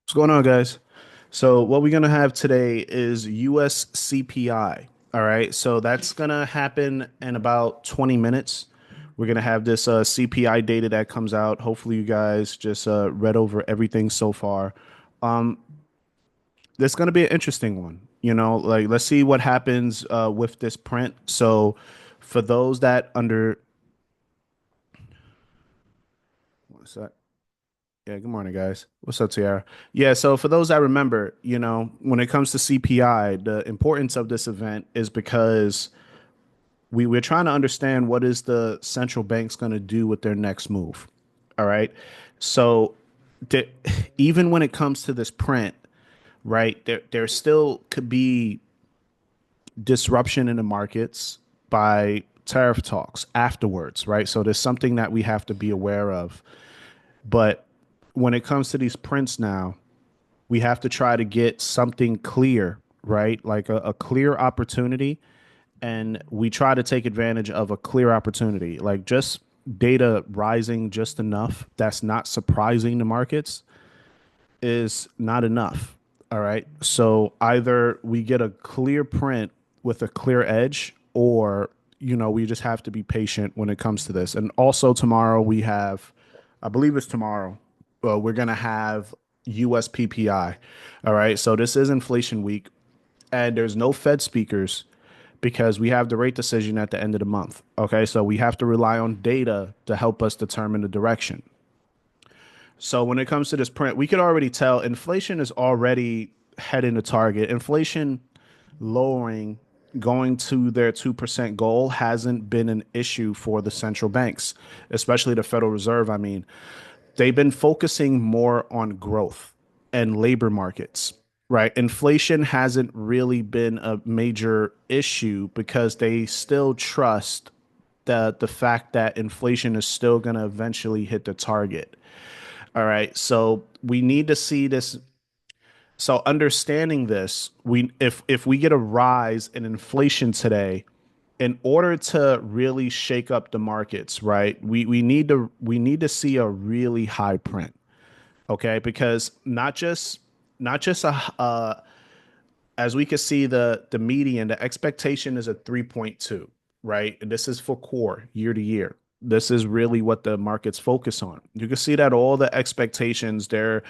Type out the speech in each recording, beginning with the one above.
What's going on, guys? So, what we're gonna have today is US CPI. All right, so that's gonna happen in about 20 minutes. We're gonna have this CPI data that comes out. Hopefully, you guys just read over everything so far. Um, this is gonna be an interesting one. Like let's see what happens with this print. So, for those that under, what's that? Yeah, good morning, guys. What's up, Tiara? Yeah, so for those that remember, when it comes to CPI, the importance of this event is because we're trying to understand what is the central bank's going to do with their next move. All right. So the, even when it comes to this print, right, there still could be disruption in the markets by tariff talks afterwards, right? So there's something that we have to be aware of. But when it comes to these prints now, we have to try to get something clear, right? Like a clear opportunity. And we try to take advantage of a clear opportunity, like just data rising just enough that's not surprising the markets is not enough. All right. So either we get a clear print with a clear edge, or, we just have to be patient when it comes to this. And also, tomorrow we have, I believe it's tomorrow, we're going to have US PPI. All right. So this is inflation week, and there's no Fed speakers because we have the rate decision at the end of the month. Okay. So we have to rely on data to help us determine the direction. So when it comes to this print, we could already tell inflation is already heading to target. Inflation lowering, going to their 2% goal hasn't been an issue for the central banks, especially the Federal Reserve. I mean, they've been focusing more on growth and labor markets, right? Inflation hasn't really been a major issue because they still trust the fact that inflation is still going to eventually hit the target. All right. So we need to see this. So understanding this, we if we get a rise in inflation today, in order to really shake up the markets, right? We need to see a really high print, okay? Because not just a as we can see the median, the expectation is a 3.2, right? And this is for core year to year. This is really what the markets focus on. You can see that all the expectations there,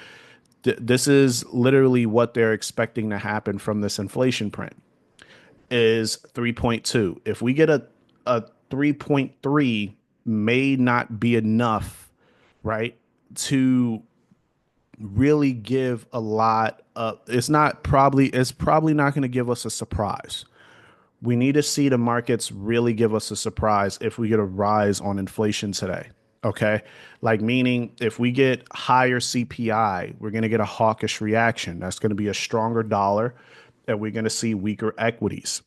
this is literally what they're expecting to happen from this inflation print is 3.2. If we get a 3.3, may not be enough, right, to really give a lot of, it's probably not going to give us a surprise. We need to see the markets really give us a surprise if we get a rise on inflation today. Okay. Like, meaning if we get higher CPI, we're going to get a hawkish reaction. That's going to be a stronger dollar, and we're going to see weaker equities.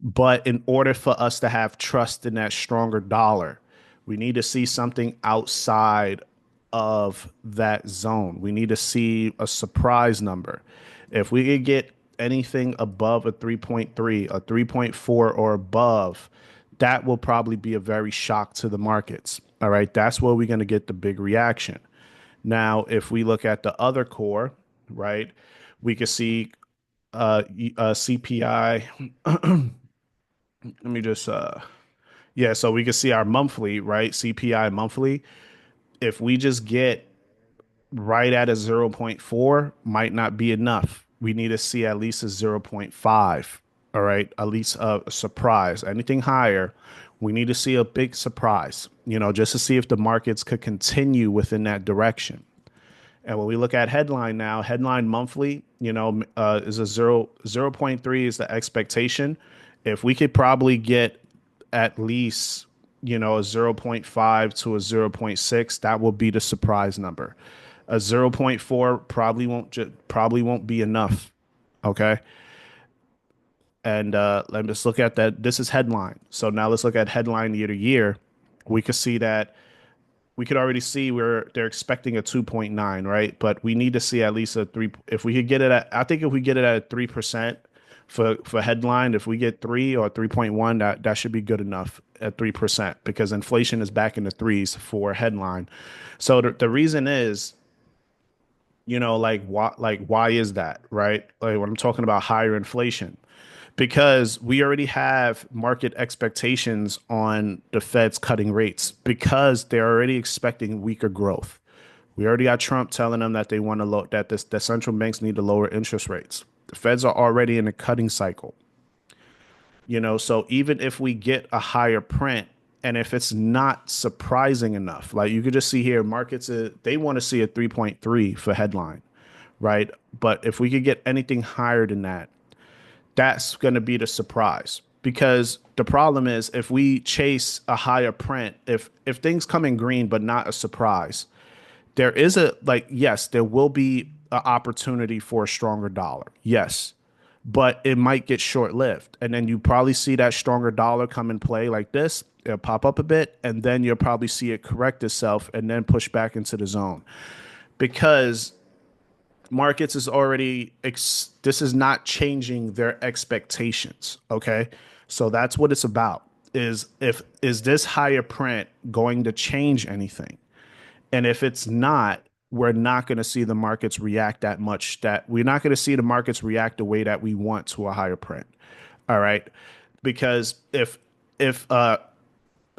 But in order for us to have trust in that stronger dollar, we need to see something outside of that zone. We need to see a surprise number. If we could get anything above a 3.3, a 3.4 or above, that will probably be a very shock to the markets. All right. That's where we're going to get the big reaction. Now, if we look at the other core, right, we could see CPI. Let me just yeah, so we can see our monthly, right? CPI monthly. If we just get right at a zero point 0.4, might not be enough. We need to see at least a zero point 0.5. All right, at least a surprise. Anything higher, we need to see a big surprise, just to see if the markets could continue within that direction. And when we look at headline now, headline monthly, is a 0.3 is the expectation. If we could probably get at least, a zero point 0.5 to a zero point 0.6, that will be the surprise number. A zero point 0.4 probably won't be enough. Okay. And let's look at that. This is headline. So now let's look at headline year to year. We could see that we could already see where they're expecting a 2.9, right? But we need to see at least a 3. If we could get it at, I think if we get it at 3% for headline, if we get 3 or 3.1, that should be good enough at 3%, because inflation is back in the threes for headline. So the reason is Why is that, right? Like when I'm talking about higher inflation, because we already have market expectations on the Fed's cutting rates because they're already expecting weaker growth. We already got Trump telling them that they want to that the central banks need to lower interest rates. The Feds are already in a cutting cycle. So even if we get a higher print, and if it's not surprising enough, like you could just see here, markets they want to see a 3.3 for headline, right? But if we could get anything higher than that, that's going to be the surprise. Because the problem is if we chase a higher print, if things come in green but not a surprise, there is a like yes, there will be an opportunity for a stronger dollar. Yes, but it might get short lived. And then you probably see that stronger dollar come in play like this. It'll pop up a bit, and then you'll probably see it correct itself and then push back into the zone because markets is already this is not changing their expectations. Okay, so that's what it's about. Is this higher print going to change anything? And if it's not, we're not going to see the markets react that much. That we're not going to see the markets react the way that we want to a higher print. All right, because if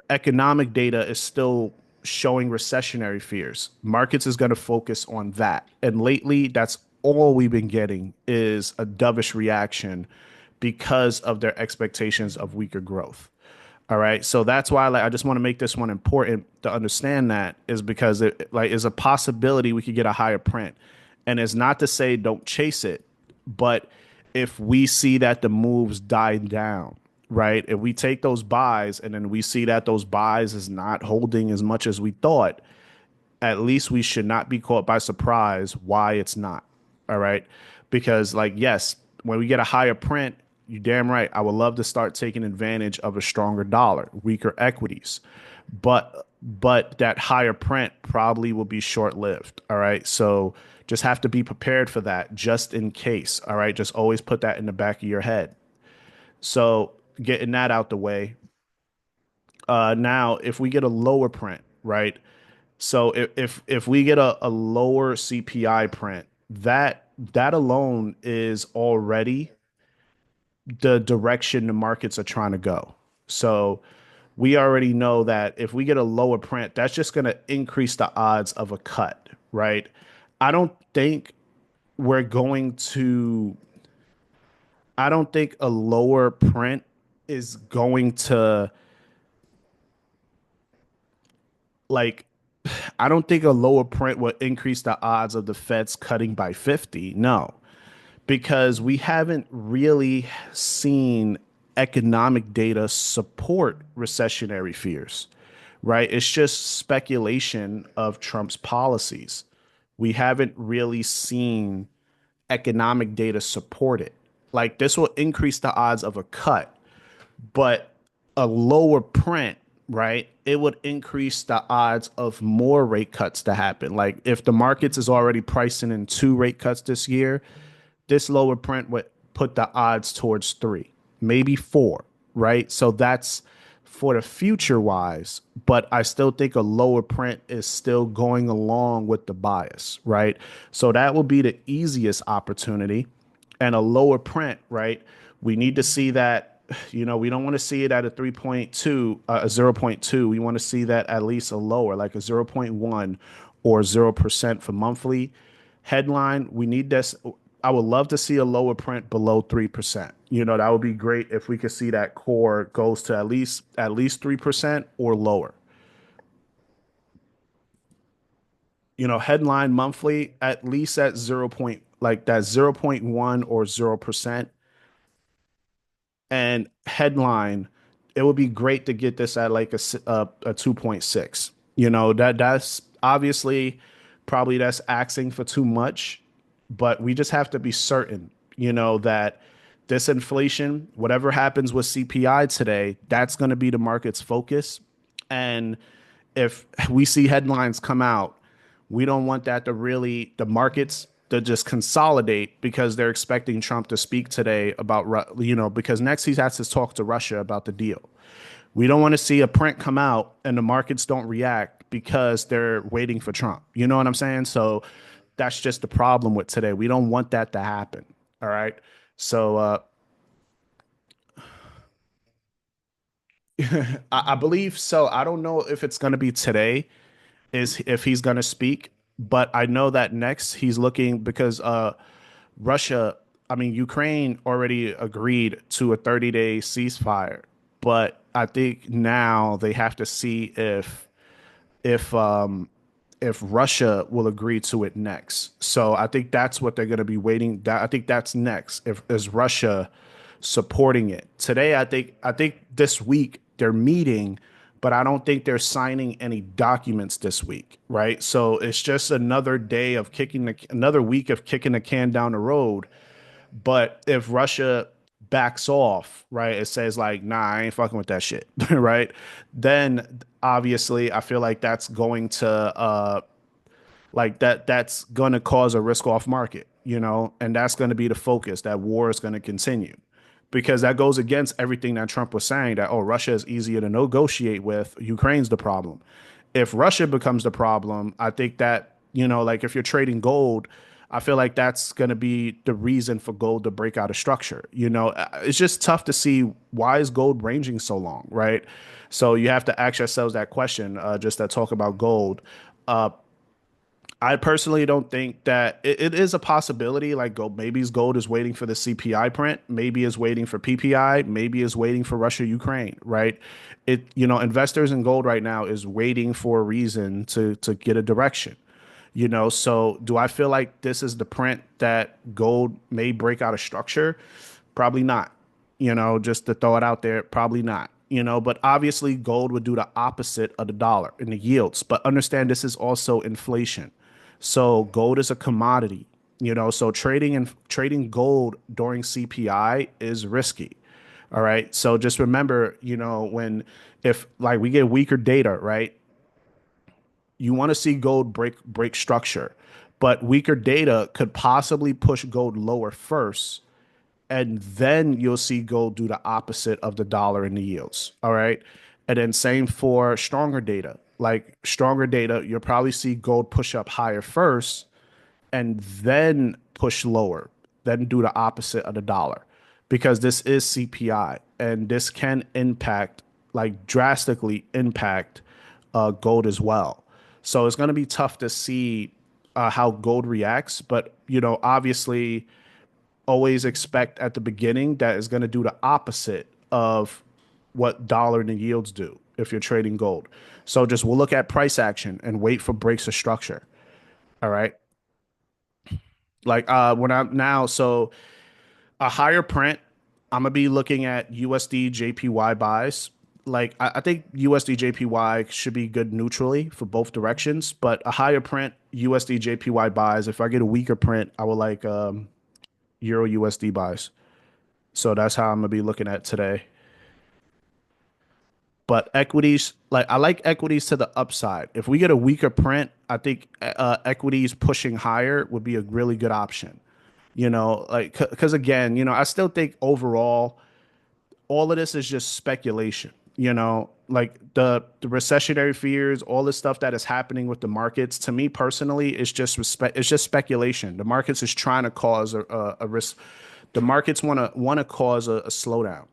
economic data is still showing recessionary fears, markets is going to focus on that. And lately, that's all we've been getting is a dovish reaction because of their expectations of weaker growth. All right. So that's why I just want to make this one important to understand that is because it like is a possibility we could get a higher print. And it's not to say don't chase it, but if we see that the moves die down, right? If we take those buys and then we see that those buys is not holding as much as we thought, at least we should not be caught by surprise why it's not. All right. Because, like, yes, when we get a higher print, you damn right. I would love to start taking advantage of a stronger dollar, weaker equities. But that higher print probably will be short lived. All right. So just have to be prepared for that just in case. All right. Just always put that in the back of your head. So getting that out the way. Now, if we get a lower print, right? So if we get a lower CPI print, that alone is already the direction the markets are trying to go. So we already know that if we get a lower print, that's just going to increase the odds of a cut, right? I don't think we're going to, I don't think a lower print is going to like I don't think a lower print will increase the odds of the Feds cutting by 50. No, because we haven't really seen economic data support recessionary fears, right? It's just speculation of Trump's policies. We haven't really seen economic data support it. Like this will increase the odds of a cut, but a lower print, right? It would increase the odds of more rate cuts to happen. Like if the markets is already pricing in 2 rate cuts this year, this lower print would put the odds towards 3, maybe 4, right? So that's for the future wise, but I still think a lower print is still going along with the bias, right? So that will be the easiest opportunity and a lower print, right? We need to see that, we don't want to see it at a 3.2, a zero point 0.2. We want to see that at least a lower, like a zero point 0.1 or 0% for monthly headline. We need this. I would love to see a lower print below 3%. That would be great if we could see that core goes to at least 3% or lower. Headline monthly at least at 0 point like that zero point 0.1 or 0%, and headline it would be great to get this at like a 2.6. That's obviously probably that's asking for too much, but we just have to be certain, that this inflation, whatever happens with CPI today, that's going to be the market's focus. And if we see headlines come out, we don't want that to really, the markets to just consolidate because they're expecting Trump to speak today about, because next he has to talk to Russia about the deal. We don't want to see a print come out and the markets don't react because they're waiting for Trump. You know what I'm saying? So That's just the problem with today. We don't want that to happen. All right. So I believe so. I don't know if it's going to be today, is if he's going to speak, but I know that next he's looking because Russia, I mean, Ukraine already agreed to a 30-day ceasefire, but I think now they have to see if um if Russia will agree to it next. So I think that's what they're going to be waiting. That I think that's next. If is Russia supporting it today? I think this week they're meeting, but I don't think they're signing any documents this week, right? So it's just another day of another week of kicking the can down the road. But if Russia backs off, right, it says like, nah, I ain't fucking with that shit, right? Then obviously I feel like that's going to that's going to cause a risk off market, and that's going to be the focus. That war is going to continue because that goes against everything that Trump was saying that, oh, Russia is easier to negotiate with, Ukraine's the problem. If Russia becomes the problem, I think that, like if you're trading gold, I feel like that's going to be the reason for gold to break out of structure. It's just tough to see why is gold ranging so long, right? So you have to ask yourselves that question, just that talk about gold. Uh, I personally don't think that it is a possibility. Like gold, maybe gold is waiting for the CPI print, maybe is waiting for PPI, maybe is waiting for Russia Ukraine, right? Investors in gold right now is waiting for a reason to get a direction. So do I feel like this is the print that gold may break out of structure? Probably not. Just to throw it out there, probably not. But obviously gold would do the opposite of the dollar in the yields. But understand this is also inflation. So gold is a commodity, so trading gold during CPI is risky. All right. So just remember, when if like we get weaker data, right? You want to see gold break structure, but weaker data could possibly push gold lower first, and then you'll see gold do the opposite of the dollar in the yields. All right. And then same for stronger data. Like stronger data, you'll probably see gold push up higher first and then push lower, then do the opposite of the dollar because this is CPI and this can impact, like drastically impact gold as well. So it's going to be tough to see how gold reacts, but obviously always expect at the beginning that is going to do the opposite of what dollar and the yields do if you're trading gold. So just we'll look at price action and wait for breaks of structure. All right. Like when I'm now, so a higher print, I'm gonna be looking at USD JPY buys. Like I think USD JPY should be good neutrally for both directions, but a higher print USD JPY buys. If I get a weaker print, I would like Euro USD buys. So that's how I'm gonna be looking at today. But equities, like I like equities to the upside. If we get a weaker print, I think equities pushing higher would be a really good option. Like because again, I still think overall all of this is just speculation. Like the recessionary fears, all this stuff that is happening with the markets. To me personally, it's just speculation. The markets is trying to cause a risk. The markets want to cause a slowdown.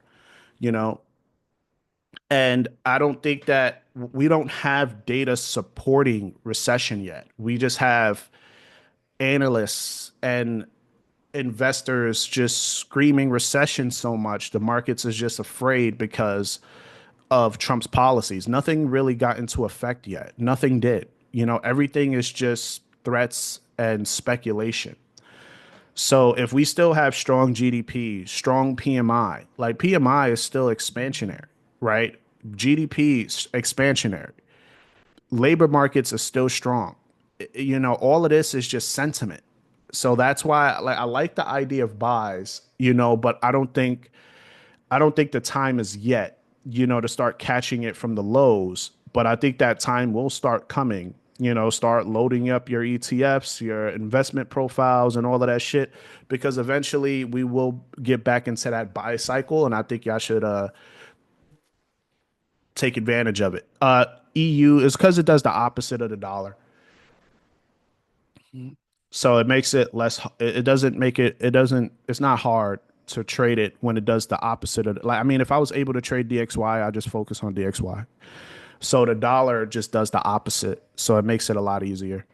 You know, and I don't think that we don't have data supporting recession yet. We just have analysts and investors just screaming recession so much. The markets is just afraid because of Trump's policies. Nothing really got into effect yet. Nothing did. Everything is just threats and speculation. So if we still have strong GDP, strong PMI, like PMI is still expansionary, right? GDP is expansionary. Labor markets are still strong. All of this is just sentiment. So that's why like I like the idea of buys, but I don't think the time is yet, to start catching it from the lows. But I think that time will start coming. Start loading up your ETFs, your investment profiles, and all of that shit, because eventually we will get back into that buy cycle, and I think y'all should take advantage of it. EU is because it does the opposite of the dollar. So it makes it less. It doesn't make it. It doesn't. It's not hard to trade it when it does the opposite of like. I mean, if I was able to trade DXY, I just focus on DXY. So the dollar just does the opposite. So it makes it a lot easier.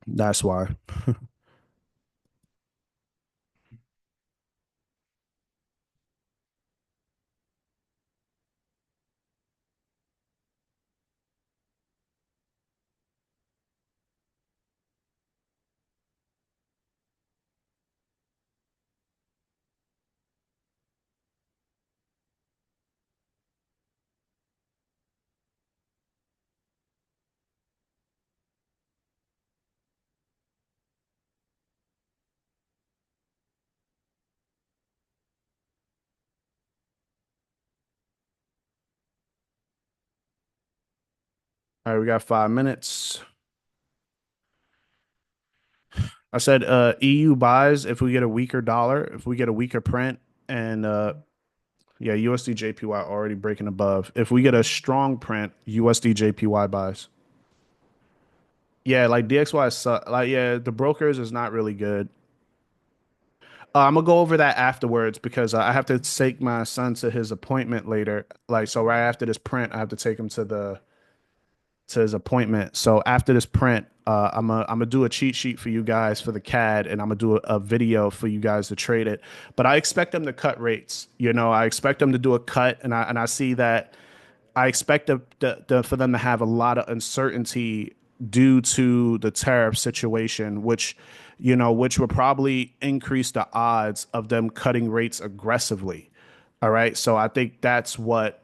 That's why. All right, we got 5 minutes. I said EU buys if we get a weaker dollar, if we get a weaker print, and yeah, USD JPY already breaking above. If we get a strong print, USD JPY buys. Yeah, like DXY, like yeah, the brokers is not really good. I'm gonna go over that afterwards because I have to take my son to his appointment later. Like, so right after this print, I have to take him to his appointment. So after this print, I'm gonna do a cheat sheet for you guys for the CAD, and I'm gonna do a video for you guys to trade it. But I expect them to cut rates. You know, I expect them to do a cut, and I see that I expect for them to have a lot of uncertainty due to the tariff situation, which, you know, which will probably increase the odds of them cutting rates aggressively. All right. So I think that's what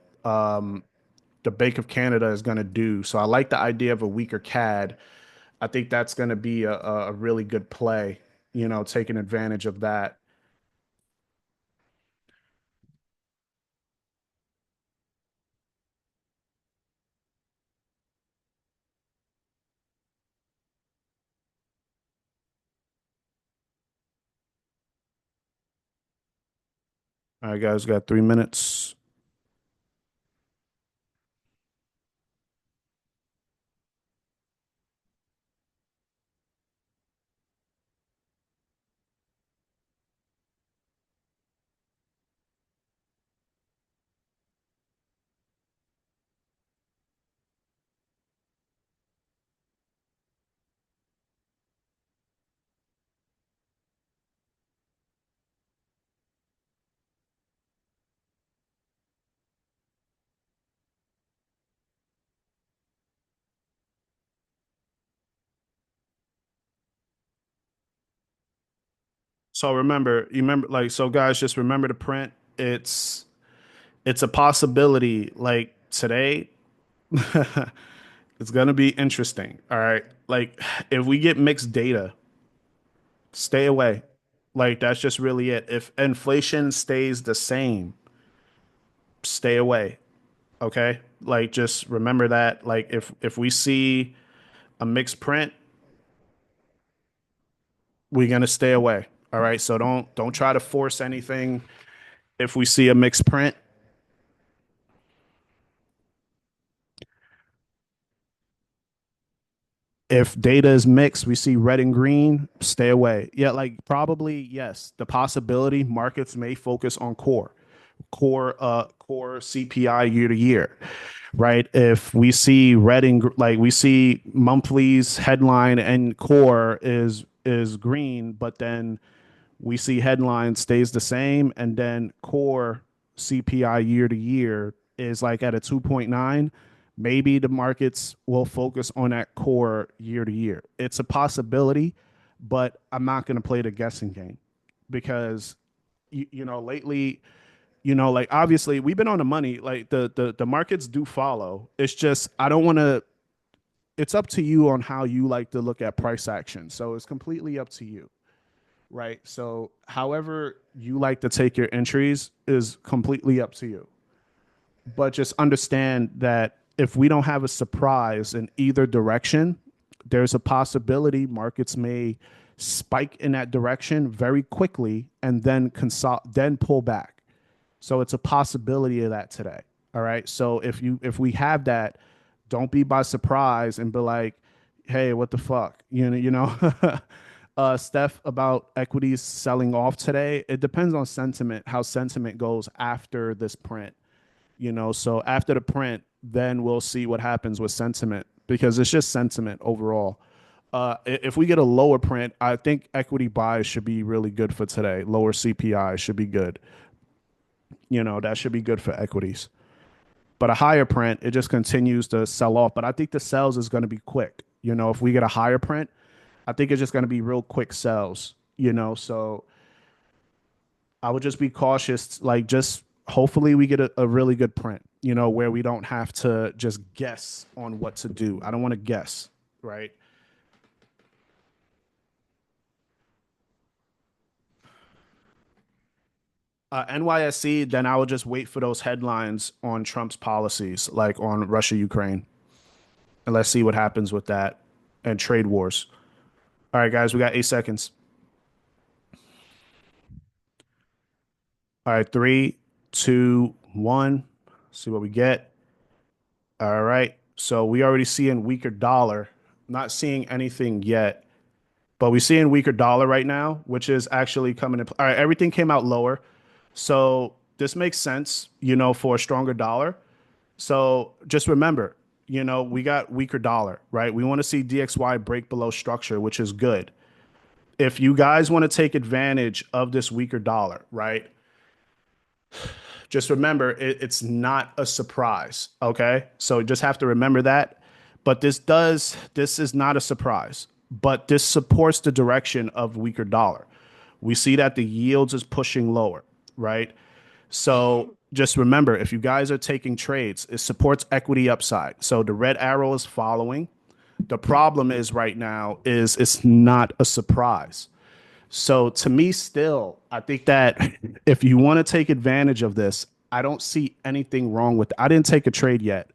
the Bank of Canada is going to do. So I like the idea of a weaker CAD. I think that's going to be a really good play, you know, taking advantage of that. All right, guys, got 3 minutes. So remember, you remember, like, so guys, just remember to print. It's a possibility. Like today, it's gonna be interesting. All right, like if we get mixed data, stay away. Like that's just really it. If inflation stays the same, stay away. Okay, like just remember that. Like if we see a mixed print, we're gonna stay away. All right, so don't try to force anything. If we see a mixed print, if data is mixed, we see red and green, stay away. Yeah, like probably yes, the possibility markets may focus on core CPI year to year, right? If we see red and like we see monthly's headline and core is green, but then we see headline stays the same, and then core CPI year to year is like at a 2.9. Maybe the markets will focus on that core year to year. It's a possibility, but I'm not going to play the guessing game because you know lately, you know, like obviously we've been on the money. Like the markets do follow. It's just I don't want to. It's up to you on how you like to look at price action. So it's completely up to you, right? So, however you like to take your entries is completely up to you. But just understand that if we don't have a surprise in either direction, there's a possibility markets may spike in that direction very quickly and then pull back. So it's a possibility of that today. All right. So if we have that, don't be by surprise and be like, hey, what the fuck? Steph, about equities selling off today. It depends on sentiment, how sentiment goes after this print. So after the print, then we'll see what happens with sentiment because it's just sentiment overall. If we get a lower print, I think equity buys should be really good for today. Lower CPI should be good. That should be good for equities. But a higher print, it just continues to sell off. But I think the sells is going to be quick. If we get a higher print, I think it's just going to be real quick sells. So I would just be cautious. Like, just hopefully we get a really good print. Where we don't have to just guess on what to do. I don't want to guess, right? NYSE, then I would just wait for those headlines on Trump's policies, like on Russia, Ukraine, and let's see what happens with that and trade wars. All right, guys, we got 8 seconds. All right, three, two, one. See what we get. All right. So we already seeing weaker dollar. Not seeing anything yet, but we're seeing weaker dollar right now, which is actually coming in. All right, everything came out lower. So this makes sense, for a stronger dollar. So just remember, we got weaker dollar, right? We want to see DXY break below structure, which is good. If you guys want to take advantage of this weaker dollar, right? Just remember it's not a surprise. Okay. So just have to remember that. But this is not a surprise, but this supports the direction of weaker dollar. We see that the yields is pushing lower, right? So just remember, if you guys are taking trades, it supports equity upside. So the red arrow is following. The problem is right now is it's not a surprise. So to me, still, I think that if you want to take advantage of this, I don't see anything wrong with it. I didn't take a trade yet.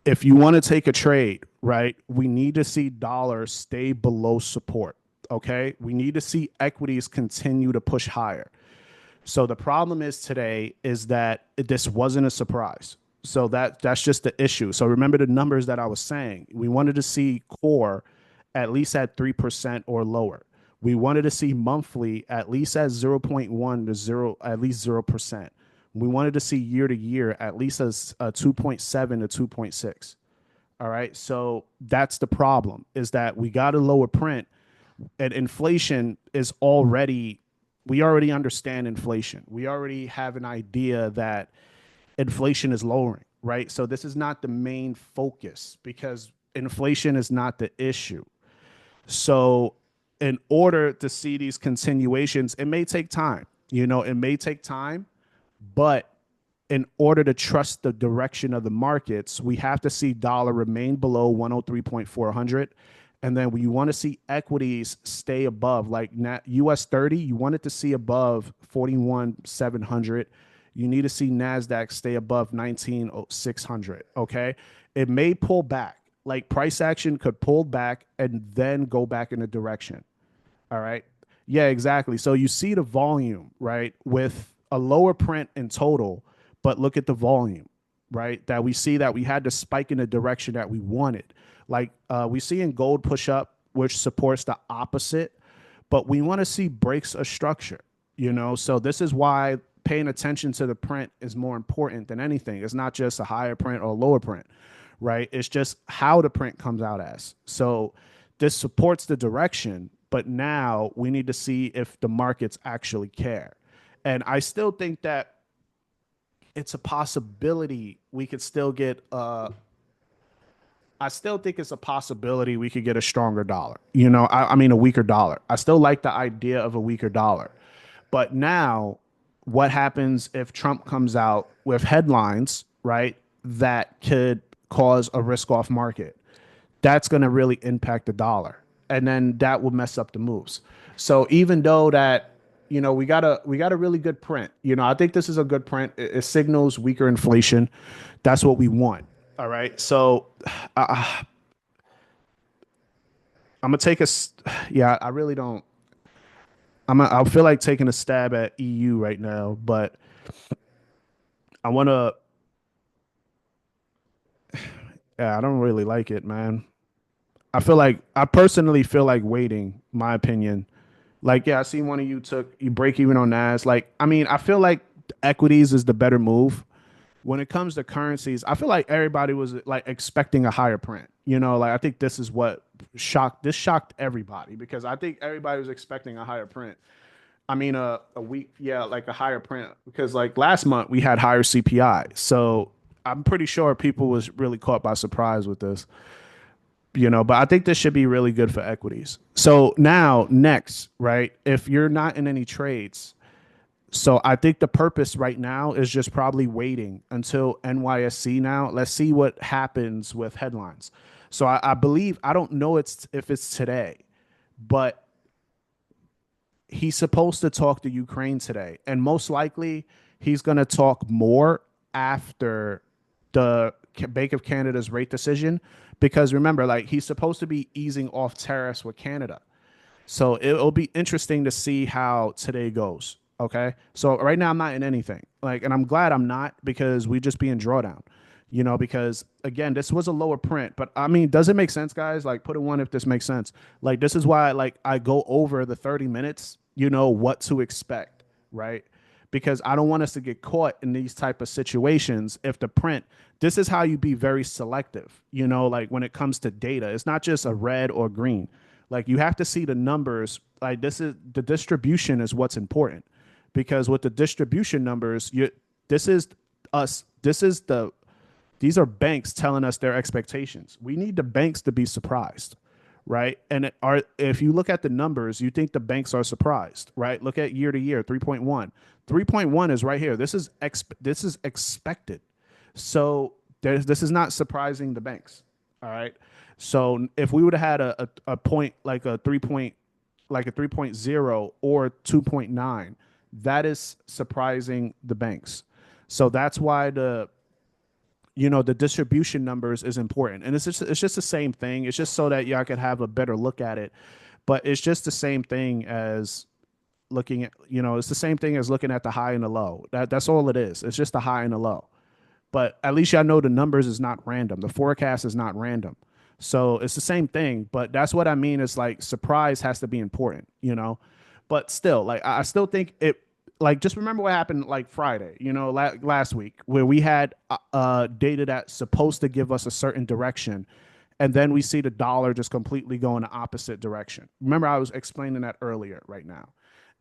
If you want to take a trade, right, we need to see dollars stay below support. Okay. We need to see equities continue to push higher. So the problem is today is that this wasn't a surprise. So that's just the issue. So remember the numbers that I was saying. We wanted to see core at least at 3% or lower. We wanted to see monthly at least at 0.1 to 0, at least 0%. We wanted to see year to year at least as 2.7 to 2.6. All right. So that's the problem is that we got a lower print and inflation is already, we already understand inflation. We already have an idea that inflation is lowering, right? So this is not the main focus because inflation is not the issue. So in order to see these continuations, it may take time. It may take time, but in order to trust the direction of the markets, we have to see dollar remain below 103.400. And then we want to see equities stay above, like US 30, you want it to see above 41,700. You need to see NASDAQ stay above 19,600. Okay. It may pull back, like price action could pull back and then go back in a direction. All right. Yeah, exactly. So you see the volume, right? With a lower print in total, but look at the volume, right? That we see that we had to spike in the direction that we wanted. Like we see in gold push up, which supports the opposite, but we want to see breaks of structure. So this is why paying attention to the print is more important than anything. It's not just a higher print or a lower print, right? It's just how the print comes out as. So this supports the direction, but now we need to see if the markets actually care. And I still think that it's a possibility we could still get I still think it's a possibility we could get a stronger dollar. I mean a weaker dollar. I still like the idea of a weaker dollar. But now what happens if Trump comes out with headlines, right, that could cause a risk off market? That's going to really impact the dollar. And then that will mess up the moves. So even though that, we got a really good print. I think this is a good print. It signals weaker inflation. That's what we want. All right. So I'm gonna take a. Yeah, I really don't. I feel like taking a stab at EU right now, but I want to. Yeah, I don't really like it, man. I personally feel like waiting, my opinion. Like, yeah, I see one of you took you break even on NAS. Like, I mean, I feel like equities is the better move. When it comes to currencies, I feel like everybody was like expecting a higher print. You know, like I think this is what shocked everybody because I think everybody was expecting a higher print. I mean, a week, yeah, like a higher print because like last month we had higher CPI. So I'm pretty sure people was really caught by surprise with this, you know, but I think this should be really good for equities. So now, next, right? If you're not in any trades, so I think the purpose right now is just probably waiting until NYSC now. Let's see what happens with headlines. So I believe I don't know it's if it's today, but he's supposed to talk to Ukraine today, and most likely he's going to talk more after the Bank of Canada's rate decision, because remember, like he's supposed to be easing off tariffs with Canada. So it'll be interesting to see how today goes. Okay. So right now I'm not in anything. Like, and I'm glad I'm not because we just be in drawdown. You know, because again, this was a lower print, but I mean, does it make sense, guys? Like, put a one if this makes sense. Like, this is why, like, I go over the 30 minutes. You know what to expect, right? Because I don't want us to get caught in these type of situations. If the print, this is how you be very selective. You know, like when it comes to data, it's not just a red or green. Like you have to see the numbers. Like this is the distribution is what's important, because with the distribution numbers, this is us. This is the these are banks telling us their expectations. We need the banks to be surprised, right? And if you look at the numbers, you think the banks are surprised, right? Look at year to year, 3.1. 3.1 is right here. This is expected. So this is not surprising the banks. All right. So if we would have had a point like a 3.0 or 2.9, that is surprising the banks. So that's why the distribution numbers is important, and it's just the same thing. It's just so that y'all could have a better look at it, but it's just the same thing as looking at it's the same thing as looking at the high and the low. That's all it is. It's just the high and the low. But at least y'all know the numbers is not random. The forecast is not random. So it's the same thing, but that's what I mean is like surprise has to be important, you know? But still, like I still think it like just remember what happened like Friday, last week where we had data that's supposed to give us a certain direction, and then we see the dollar just completely go in the opposite direction. Remember I was explaining that earlier right now.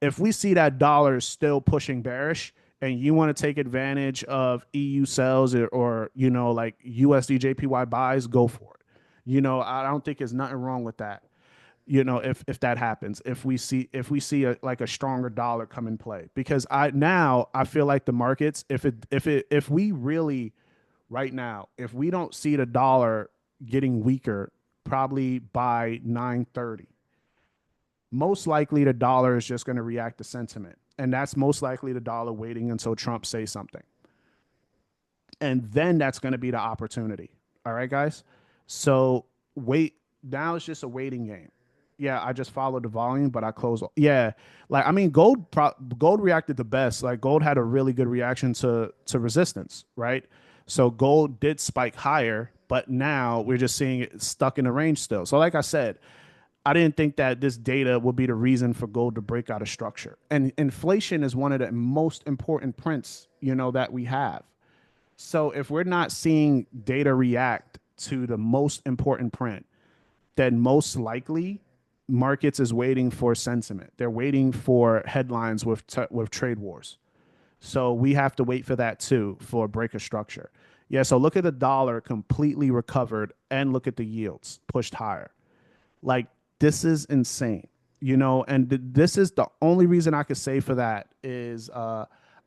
If we see that dollar still pushing bearish, and you want to take advantage of EU sells or like USD JPY buys, go for it. I don't think there's nothing wrong with that. If that happens, if we see like a stronger dollar come in play, because I feel like the markets, if we really right now, if we don't see the dollar getting weaker probably by 9:30, most likely the dollar is just going to react to sentiment, and that's most likely the dollar waiting until Trump says something, and then that's going to be the opportunity. All right, guys. So wait. Now it's just a waiting game. Yeah, I just followed the volume, but I closed. Yeah, like I mean, gold reacted the best. Like gold had a really good reaction to resistance, right? So gold did spike higher, but now we're just seeing it stuck in the range still. So like I said, I didn't think that this data would be the reason for gold to break out of structure. And inflation is one of the most important prints, that we have. So if we're not seeing data react to the most important print, then most likely markets is waiting for sentiment. They're waiting for headlines with trade wars. So we have to wait for that too for a break of structure. Yeah, so look at the dollar completely recovered and look at the yields pushed higher. Like this is insane, and this is the only reason I could say for that is I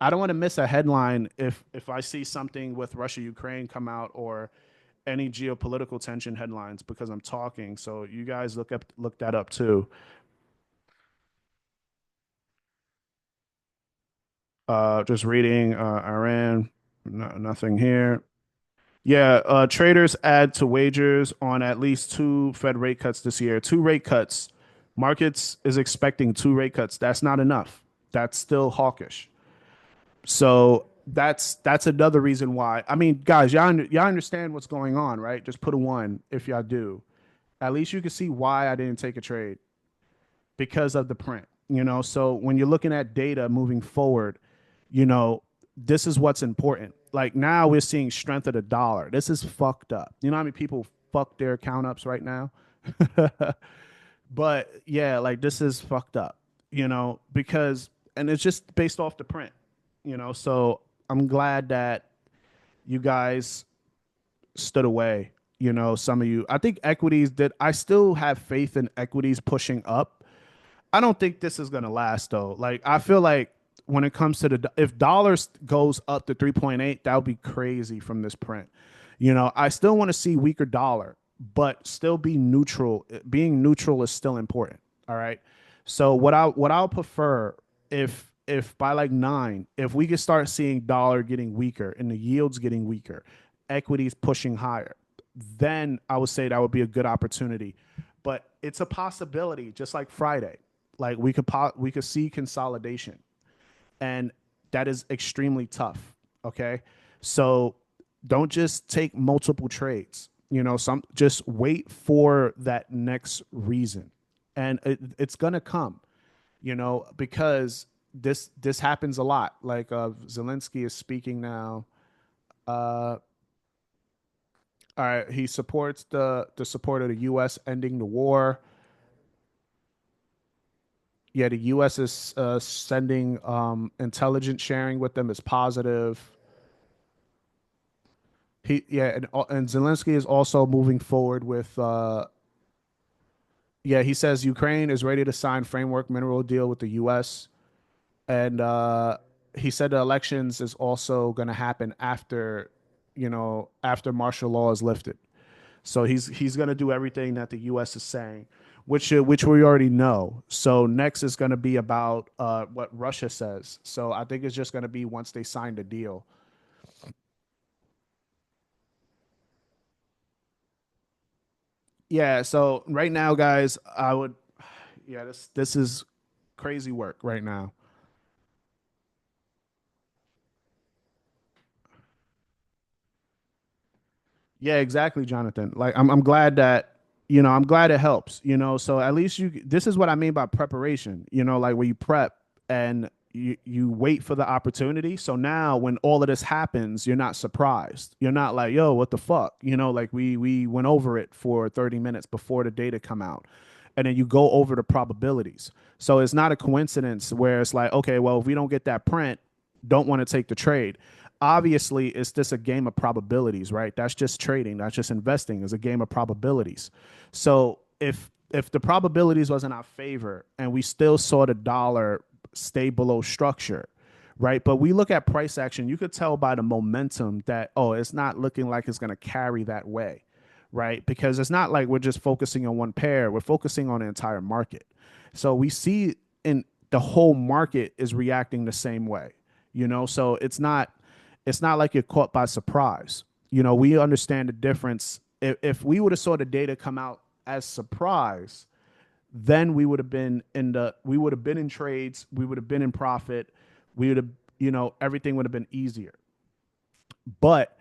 don't want to miss a headline if I see something with Russia Ukraine come out or any geopolitical tension headlines because I'm talking. So you guys look that up too. Just reading Iran, nothing here. Yeah, traders add to wagers on at least two Fed rate cuts this year. Two rate cuts. Markets is expecting two rate cuts. That's not enough. That's still hawkish. So that's another reason why. I mean, guys, y'all understand what's going on, right? Just put a one if y'all do. At least you can see why I didn't take a trade because of the print. So when you're looking at data moving forward, you know, this is what's important. Like now we're seeing strength of the dollar. This is fucked up. You know how many people fuck their account ups right now? But yeah, like this is fucked up, because and it's just based off the print, So I'm glad that you guys stood away. Some of you. I think equities did. I still have faith in equities pushing up. I don't think this is gonna last though. Like I feel like when it comes to if dollars goes up to 3.8, that would be crazy from this print. I still want to see weaker dollar, but still be neutral. Being neutral is still important. All right. So what I'll prefer if by like 9, if we could start seeing dollar getting weaker and the yields getting weaker, equities pushing higher, then I would say that would be a good opportunity. But it's a possibility, just like Friday. Like we could see consolidation, and that is extremely tough. Okay, so don't just take multiple trades. Some just wait for that next reason, and it's gonna come. Because this happens a lot. Like Zelensky is speaking now. Uh, all right, he supports the support of the U.S. ending the war. Yeah, the U.S. is sending intelligence sharing with them is positive. And Zelensky is also moving forward with. Yeah, he says Ukraine is ready to sign framework mineral deal with the U.S. and he said the elections is also going to happen after martial law is lifted. So he's going to do everything that the U.S. is saying, which we already know. So next is going to be about what Russia says. So I think it's just going to be once they sign the deal. Yeah. So right now, guys, I would. Yeah, this is crazy work right now. Yeah, exactly, Jonathan. Like I'm glad that I'm glad it helps. So at least this is what I mean by preparation. Like where you prep and you wait for the opportunity. So now when all of this happens, you're not surprised. You're not like, yo, what the fuck? Like we went over it for 30 minutes before the data come out. And then you go over the probabilities. So it's not a coincidence where it's like, okay, well, if we don't get that print, don't want to take the trade. Obviously, it's just a game of probabilities, right? That's just trading. That's just investing. It's a game of probabilities. So if the probabilities was in our favor and we still saw the dollar stay below structure, right? But we look at price action, you could tell by the momentum that, oh, it's not looking like it's going to carry that way, right? Because it's not like we're just focusing on one pair, we're focusing on the entire market. So we see in the whole market is reacting the same way, so it's not like you're caught by surprise. We understand the difference. If we would have saw the data come out as surprise, then we would have been in trades, we would have been in profit, we would have, everything would have been easier. But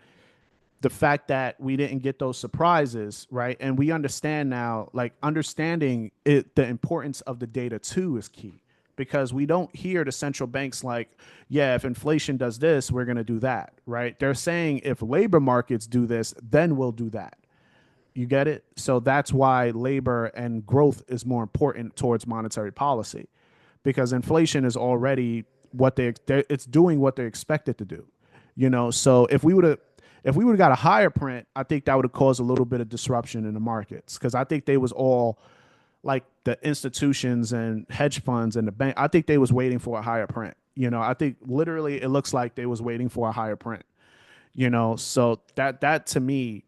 the fact that we didn't get those surprises, right? And we understand now, like understanding the importance of the data too is key, because we don't hear the central banks like, yeah, if inflation does this, we're going to do that, right? They're saying if labor markets do this, then we'll do that. You get it? So that's why labor and growth is more important towards monetary policy, because inflation is already it's doing what they expect it to do. So if we would have got a higher print, I think that would have caused a little bit of disruption in the markets, because I think they was all like the institutions and hedge funds and the bank. I think they was waiting for a higher print. I think literally it looks like they was waiting for a higher print. So that to me,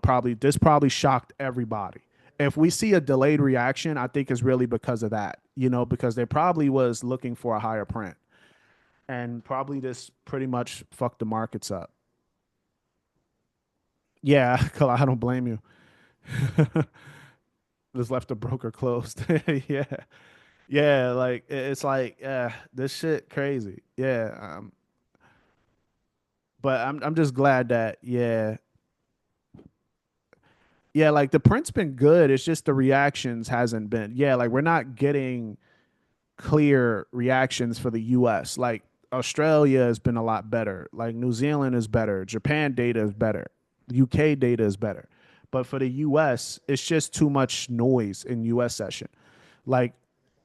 probably shocked everybody. If we see a delayed reaction, I think is really because of that. Because they probably was looking for a higher print, and probably this pretty much fucked the markets up. Yeah, I don't blame you. Just left the broker closed. Yeah, yeah. Like it's like, this shit crazy. Yeah. But I'm just glad that, yeah, Yeah, like the print's been good. It's just the reactions hasn't been. Yeah, like we're not getting clear reactions for the US. Like Australia has been a lot better. Like New Zealand is better. Japan data is better. UK data is better. But for the US, it's just too much noise in US session. Like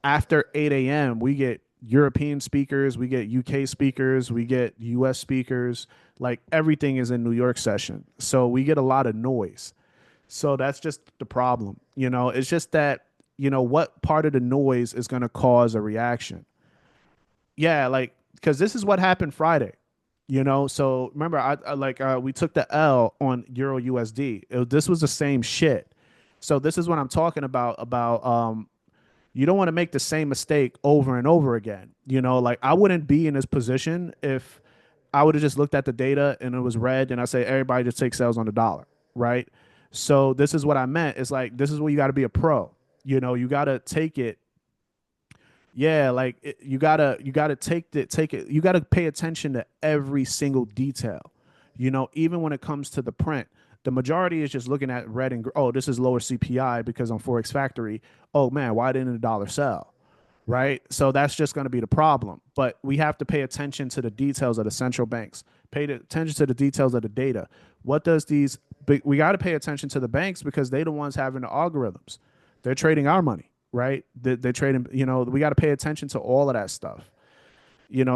after 8 a.m., we get European speakers, we get UK speakers, we get US speakers. Like everything is in New York session. So we get a lot of noise. So that's just the problem. It's just that, what part of the noise is going to cause a reaction? Yeah, like, because this is what happened Friday. So remember, we took the L on Euro USD. This was the same shit. So this is what I'm talking about you don't want to make the same mistake over and over again. Like I wouldn't be in this position if I would have just looked at the data and it was red and I say everybody just take sales on the dollar, right? So this is what I meant. It's like this is where you got to be a pro. You got to take it. Yeah, like you gotta take it. You gotta pay attention to every single detail. Even when it comes to the print, the majority is just looking at red and oh, this is lower CPI because on Forex Factory. Oh man, why didn't the dollar sell? Right? So that's just going to be the problem. But we have to pay attention to the details of the central banks. Pay attention to the details of the data. What does these? We got to pay attention to the banks because they're the ones having the algorithms. They're trading our money, right? They're trading. We got to pay attention to all of that stuff.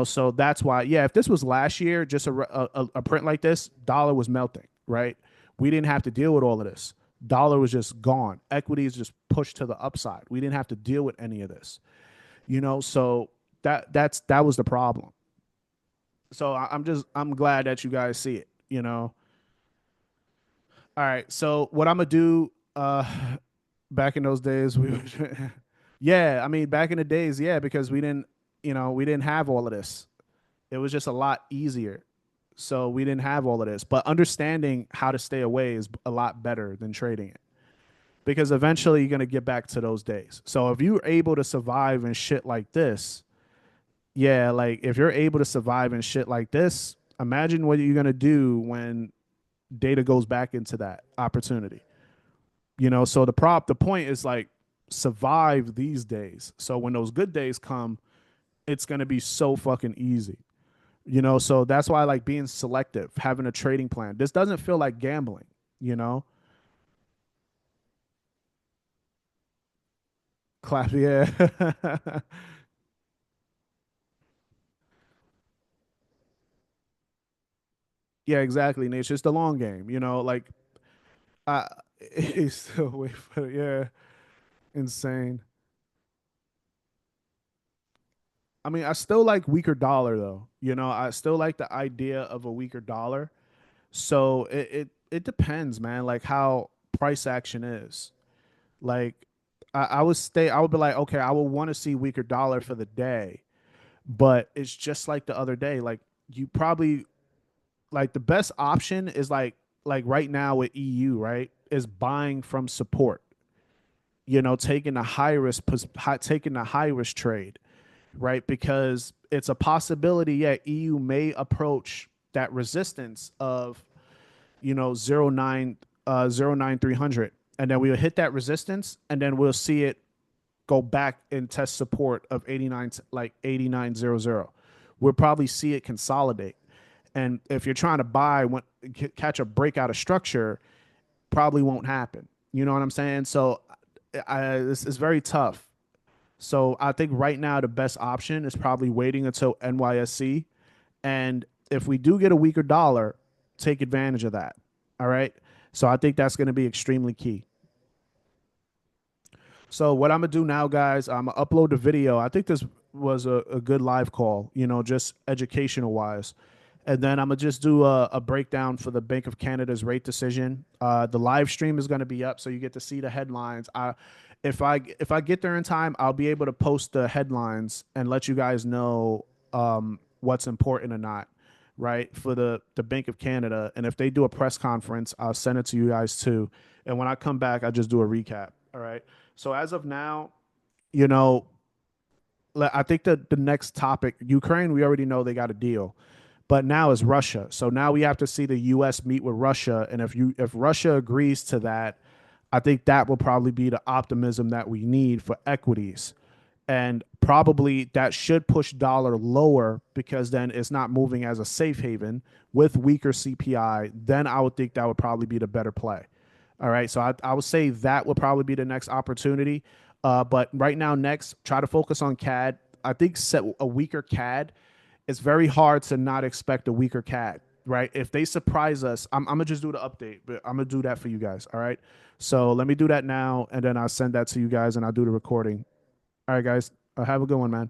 So that's why. Yeah, if this was last year, just a print like this, dollar was melting, right? We didn't have to deal with all of this. Dollar was just gone. Equities just pushed to the upside. We didn't have to deal with any of this. So that was the problem. So I'm glad that you guys see it. All right, so what I'm gonna do back in those days yeah, I mean back in the days, yeah, because we didn't have all of this. It was just a lot easier. So we didn't have all of this, but understanding how to stay away is a lot better than trading it because eventually you're going to get back to those days. So if you're able to survive and shit like this, yeah, like if you're able to survive and shit like this, imagine what you're gonna do when data goes back into that opportunity. So the point is like survive these days. So when those good days come, it's gonna be so fucking easy. So that's why I like being selective, having a trading plan. This doesn't feel like gambling, you know? Clap, yeah. Yeah, exactly. Nate. It's just the long game, like I it's still wait for yeah. Insane. I mean, I still like weaker dollar though. I still like the idea of a weaker dollar. So it depends, man. Like how price action is. Like I would be like, okay, I would want to see weaker dollar for the day, but it's just like the other day. Like you probably like the best option is like right now with EU, right? Is buying from support. Taking a taking a high risk trade, right? Because it's a possibility, yeah, EU may approach that resistance of, 09, 09300. And then we'll hit that resistance and then we'll see it go back and test support of 89, like 8900. We'll probably see it consolidate. And if you're trying to catch a breakout of structure, probably won't happen. You know what I'm saying? So this is very tough. So I think right now the best option is probably waiting until NYSC. And if we do get a weaker dollar, take advantage of that. All right. So I think that's going to be extremely key. So what I'm gonna do now, guys, I'm gonna upload the video. I think this was a good live call, just educational wise. And then I'm gonna just do a breakdown for the Bank of Canada's rate decision. The live stream is gonna be up, so you get to see the headlines. If I get there in time, I'll be able to post the headlines and let you guys know what's important or not, right? For the Bank of Canada, and if they do a press conference, I'll send it to you guys too. And when I come back, I'll just do a recap. All right. So as of now, you know, I think that the next topic, Ukraine, we already know they got a deal, but now is Russia. So now we have to see the U.S. meet with Russia, and if Russia agrees to that, I think that will probably be the optimism that we need for equities. And probably that should push dollar lower because then it's not moving as a safe haven with weaker CPI. Then I would think that would probably be the better play. All right. So I would say that would probably be the next opportunity. But right now, next, try to focus on CAD. I think set a weaker CAD. It's very hard to not expect a weaker CAD, right? If they surprise us, I'm gonna just do the update, but I'm gonna do that for you guys. All right. So let me do that now, and then I'll send that to you guys, and I'll do the recording. All right, guys. Have a good one, man.